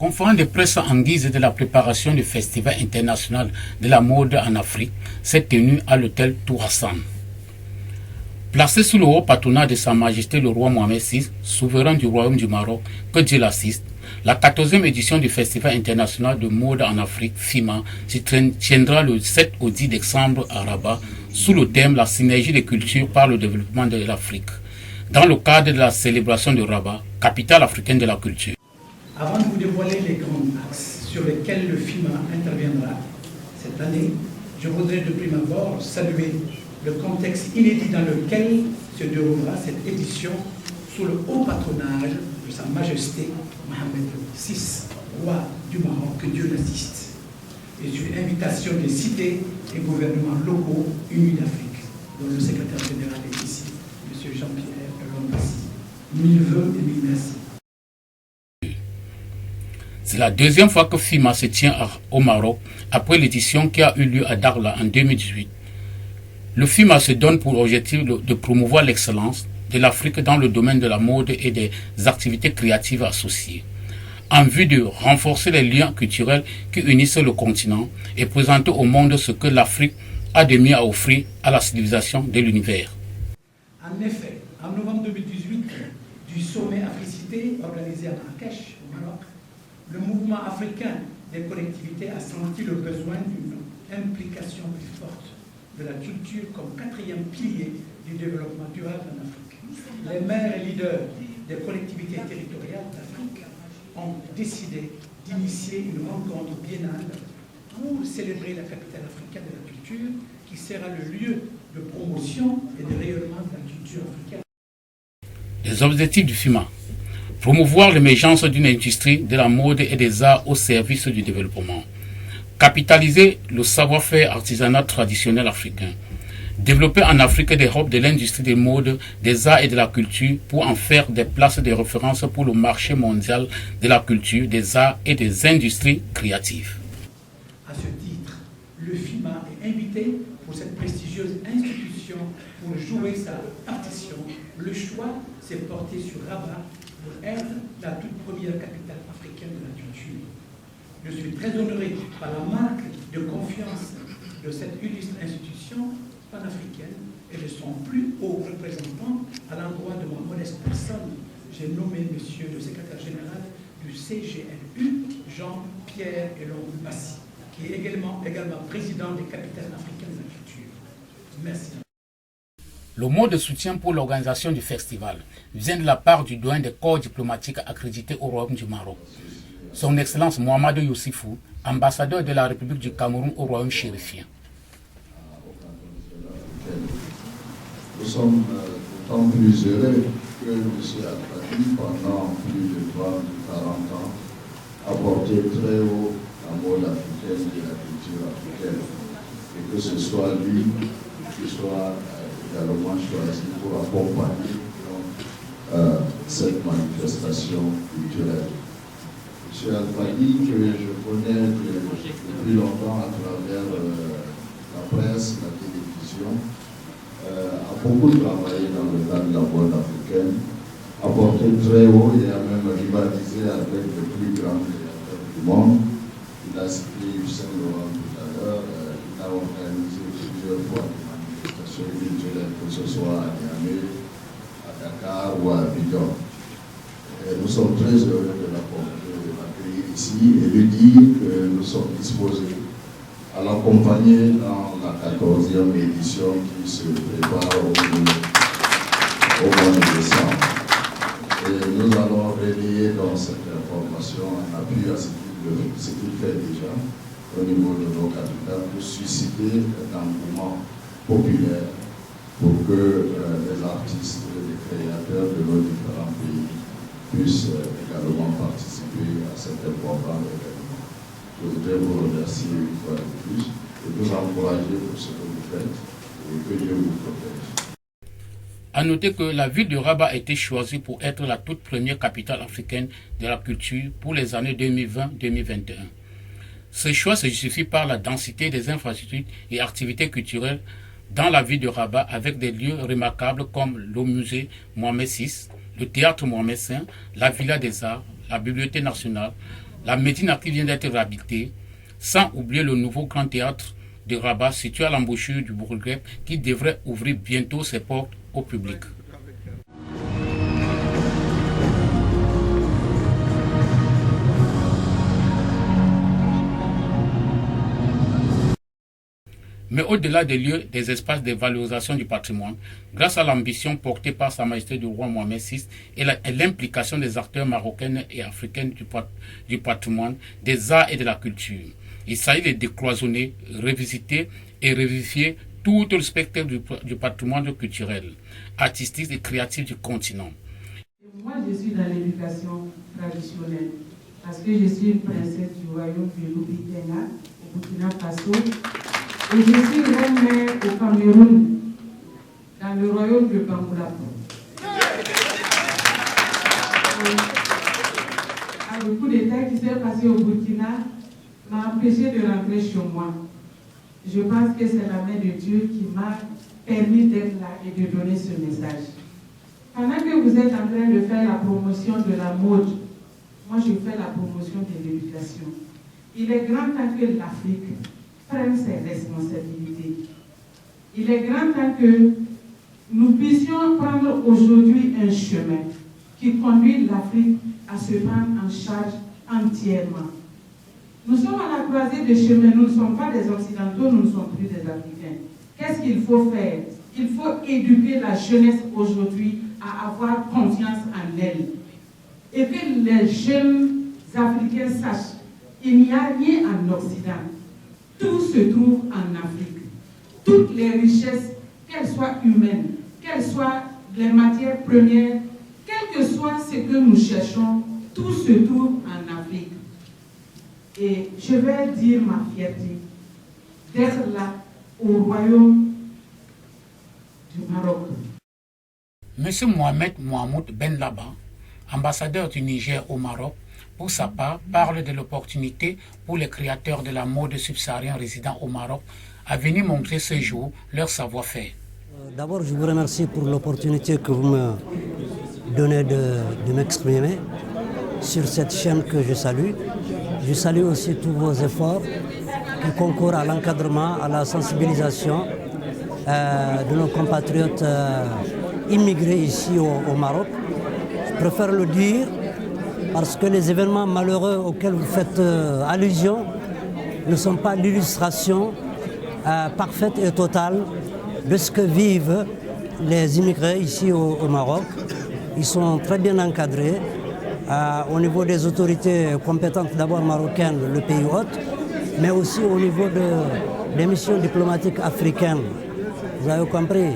Conférence de presse en guise de la préparation du Festival international de la mode en Afrique s'est tenue à l'hôtel Tour-Hassan. Placé sous le haut patronat de Sa Majesté le roi Mohamed VI, souverain du Royaume du Maroc, que Dieu l'assiste, la 14e édition du Festival international de mode en Afrique, FIMA, se tiendra le 7 au 10 décembre à Rabat, sous le thème La synergie des cultures par le développement de l'Afrique, dans le cadre de la célébration de Rabat, capitale africaine de la culture. Avant de vous dévoiler les grands axes sur lesquels le FIMA interviendra cette année, je voudrais de prime abord saluer le contexte inédit dans lequel se déroulera cette édition sous le haut patronage de Sa Majesté Mohamed VI, roi du Maroc, que Dieu l'assiste, et sur l'invitation des cités et gouvernements locaux unis d'Afrique, dont le secrétaire général est ici, M. Jean-Pierre Lombassi. Mille vœux et mille merci. C'est la deuxième fois que FIMA se tient au Maroc, après l'édition qui a eu lieu à Dakhla en 2018. Le FIMA se donne pour objectif de promouvoir l'excellence de l'Afrique dans le domaine de la mode et des activités créatives associées, en vue de renforcer les liens culturels qui unissent le continent et présenter au monde ce que l'Afrique a de mieux à offrir à la civilisation de l'univers. En effet, en novembre 2018, du sommet Africité organisé à Marrakech, au Maroc, le mouvement africain des collectivités a senti le besoin d'une implication plus forte de la culture comme quatrième pilier du développement durable en Afrique. Les maires et leaders des collectivités territoriales d'Afrique ont décidé d'initier une rencontre biennale pour célébrer la capitale africaine de la culture, qui sera le lieu de promotion et de rayonnement de la culture africaine. Les objectifs du FIMA: promouvoir l'émergence d'une industrie de la mode et des arts au service du développement, capitaliser le savoir-faire artisanal traditionnel africain, développer en Afrique des hubs de l'industrie des modes, des arts et de la culture pour en faire des places de référence pour le marché mondial de la culture, des arts et des industries créatives. À ce titre, le FIMA est invité pour cette prestigieuse institution pour jouer sa partition. Le choix s'est porté sur Rabat pour être la toute première capitale africaine de la culture. Je suis très honoré par la marque de confiance de cette illustre institution panafricaine et de son plus haut représentant à l'endroit de ma modeste personne. J'ai nommé Monsieur le secrétaire général du CGLU, Jean-Pierre Lombassi, qui est également président des capitales africaines de la culture. Merci. Le mot de soutien pour l'organisation du festival vient de la part du doyen des corps diplomatiques accrédité au Royaume du Maroc, Son Excellence Mohamedou Youssifou, ambassadeur de la République du Cameroun au Royaume chérifien. Nous sommes d'autant plus heureux que M. Al-Fati, pendant plus de 30 ou 40 ans, a porté très haut la mode africaine et la culture africaine. Et que ce soit lui qui soit également choisi pour accompagner cette manifestation culturelle. M. Al-Fati, que je connais depuis longtemps à travers la presse, la télévision, a beaucoup travaillé dans le cadre de la mode africaine, a porté très haut et a même rivalisé avec les plus grands créateurs du monde. Il a cité Hussein Laurent tout à l'heure, il a organisé plusieurs fois des manifestations culturelles, que ce soit à Niamey, à Dakar ou à Abidjan. Nous sommes très heureux de l'accueillir ici et lui dire que nous sommes disposés à l'accompagner dans la 14e édition qui se prépare au mois de décembre. Et nous allons relayer dans cette information en appui à ce qu'il fait déjà au niveau de nos capitales pour susciter un engouement populaire pour que les artistes et les créateurs de nos différents pays puissent également participer à cet important événement. Je voudrais vous remercier une fois de plus et vous encourager pour ce que vous faites et que Dieu vous protège. A noter que la ville de Rabat a été choisie pour être la toute première capitale africaine de la culture pour les années 2020-2021. Ce choix se justifie par la densité des infrastructures et activités culturelles dans la ville de Rabat, avec des lieux remarquables comme le musée Mohamed VI, le théâtre Mohamed V, la Villa des Arts, la Bibliothèque nationale, la Médina qui vient d'être réhabilitée, sans oublier le nouveau grand théâtre de Rabat situé à l'embouchure du Bourg-Grec qui devrait ouvrir bientôt ses portes au public. Mais au-delà des lieux, des espaces de valorisation du patrimoine, grâce à l'ambition portée par Sa Majesté du roi Mohamed VI et l'implication des acteurs marocains et africains du patrimoine, des arts et de la culture, il s'agit de décloisonner, revisiter et revivifier tout le spectre du patrimoine culturel, artistique et créatif du continent. Moi, je suis dans l'éducation traditionnelle parce que je suis une princesse du royaume de Loubi-Kenga, au Burkina Faso. Et je suis reine-mère au Cameroun, dans le royaume de Bangoula. Le coup d'État qui s'est passé au Burkina m'a empêché de rentrer chez moi. Je pense que c'est la main de Dieu qui m'a permis d'être là et de donner ce message. Pendant que vous êtes en train de faire la promotion de la mode, moi je fais la promotion de l'éducation. Il est grand temps que l'Afrique prenne ses responsabilités. Il est grand temps que nous puissions prendre aujourd'hui un chemin qui conduit l'Afrique à se prendre en charge entièrement. Nous sommes à la croisée des chemins, nous ne sommes pas des Occidentaux, nous ne sommes plus des Africains. Qu'est-ce qu'il faut faire? Il faut éduquer la jeunesse aujourd'hui à avoir confiance en elle. Et que les jeunes Africains sachent qu'il n'y a rien en Occident. Tout se trouve en Afrique. Toutes les richesses, qu'elles soient humaines, qu'elles soient les matières premières, quel que soit ce que nous cherchons, tout se trouve en Afrique. Et je vais dire ma fierté d'être là au royaume du Maroc. Monsieur Mohamed Mohamoud Ben Laba, ambassadeur du Niger au Maroc, pour sa part, parle de l'opportunité pour les créateurs de la mode subsaharienne résidant au Maroc à venir montrer ce jour leur savoir-faire. D'abord, je vous remercie pour l'opportunité que vous me donnez de m'exprimer sur cette chaîne que je salue. Je salue aussi tous vos efforts qui concourent à l'encadrement, à la sensibilisation de nos compatriotes immigrés ici au Maroc. Je préfère le dire parce que les événements malheureux auxquels vous faites allusion ne sont pas l'illustration parfaite et totale de ce que vivent les immigrés ici au Maroc. Ils sont très bien encadrés au niveau des autorités compétentes, d'abord marocaines, le pays hôte, mais aussi au niveau des missions diplomatiques africaines. Vous avez compris,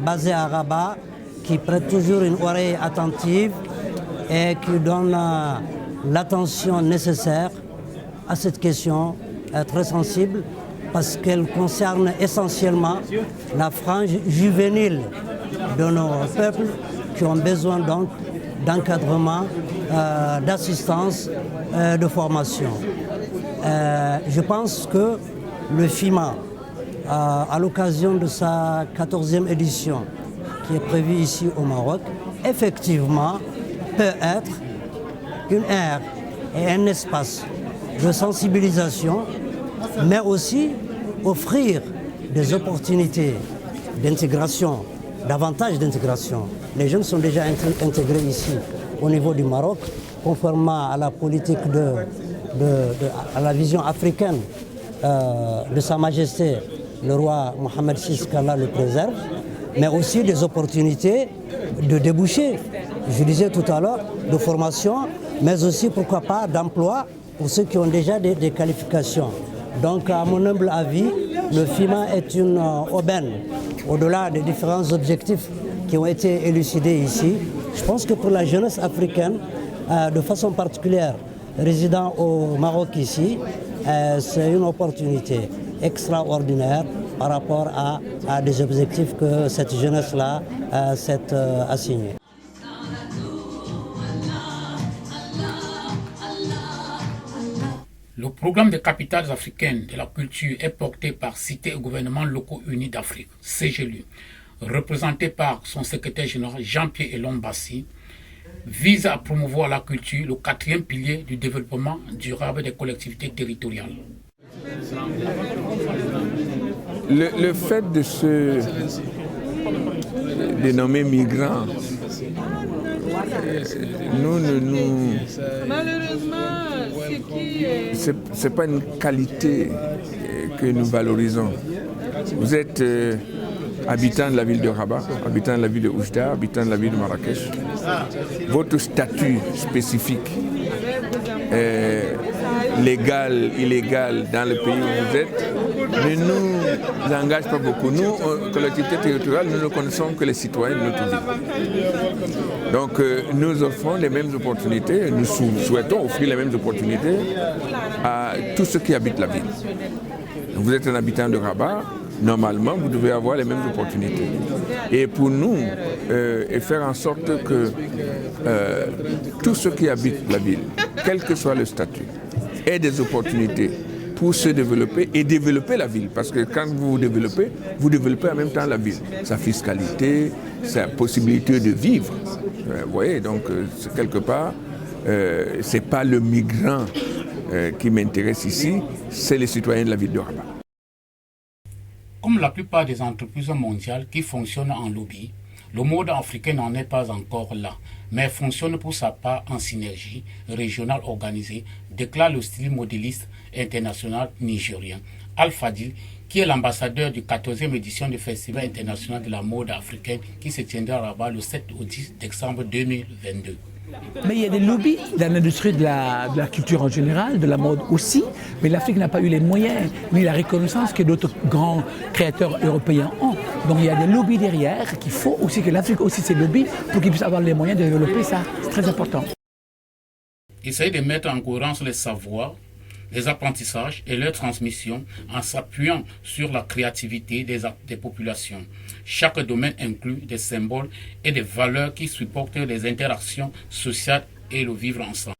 basées à Rabat, qui prêtent toujours une oreille attentive et qui donnent l'attention nécessaire à cette question très sensible parce qu'elle concerne essentiellement la frange juvénile de nos peuples qui ont besoin donc d'encadrement, d'assistance, de formation. Je pense que le FIMA, à l'occasion de sa 14e édition, qui est prévue ici au Maroc, effectivement peut être une aire et un espace de sensibilisation, mais aussi offrir des opportunités d'intégration, davantage d'intégration. Les jeunes sont déjà intégrés ici au niveau du Maroc, conformément à la politique à la vision africaine de Sa Majesté le roi Mohamed VI, qu'Allah le préserve, mais aussi des opportunités de débouchés, je disais tout à l'heure, de formation, mais aussi, pourquoi pas, d'emploi pour ceux qui ont déjà des qualifications. Donc, à mon humble avis, le FIMA est une aubaine, au-delà des différents objectifs qui ont été élucidés ici. Je pense que pour la jeunesse africaine, de façon particulière, résidant au Maroc ici, c'est une opportunité extraordinaire par rapport à des objectifs que cette jeunesse-là s'est assignée. Le programme des capitales africaines de la culture est porté par Cité et gouvernements locaux unis d'Afrique, CGLU, représenté par son secrétaire général Jean-Pierre Elon Bassi. vise à promouvoir la culture, le quatrième pilier du développement durable des collectivités territoriales. Le fait de se dénommer migrants, malheureusement, c'est pas une qualité que nous valorisons. Vous êtes habitant de la ville de Rabat, habitant de la ville de Oujda, habitant de la ville de Marrakech. Votre statut spécifique, légal, illégal, dans le pays où vous êtes, ne nous engage pas beaucoup. Nous, collectivités territoriales, nous ne connaissons que les citoyens de notre ville. Donc, nous offrons les mêmes opportunités, nous souhaitons offrir les mêmes opportunités à tous ceux qui habitent la ville. Vous êtes un habitant de Rabat, normalement, vous devez avoir les mêmes opportunités. Et pour nous, et faire en sorte que tous ceux qui habitent la ville, quel que soit le statut, aient des opportunités pour se développer et développer la ville. Parce que quand vous développez en même temps la ville. Sa fiscalité, sa possibilité de vivre. Vous voyez, donc quelque part, ce n'est pas le migrant qui m'intéresse ici, c'est les citoyens de la ville de Rabat. Comme la plupart des entreprises mondiales qui fonctionnent en lobby, le mode africain n'en est pas encore là, mais fonctionne pour sa part en synergie régionale organisée, déclare le style modéliste international nigérien Al-Fadil, qui est l'ambassadeur du 14e édition du Festival international de la mode africaine qui se tiendra à Rabat le 7 au 10 décembre 2022. Mais il y a des lobbies dans l'industrie de la culture en général, de la mode aussi, mais l'Afrique n'a pas eu les moyens ni la reconnaissance que d'autres grands créateurs européens ont. Donc il y a des lobbies derrière qu'il faut aussi que l'Afrique aussi ses lobbies pour qu'ils puissent avoir les moyens de développer ça. C'est très important. Essayer de mettre en cohérence les savoirs, les apprentissages et leur transmission en s'appuyant sur la créativité des populations. Chaque domaine inclut des symboles et des valeurs qui supportent les interactions sociales et le vivre ensemble.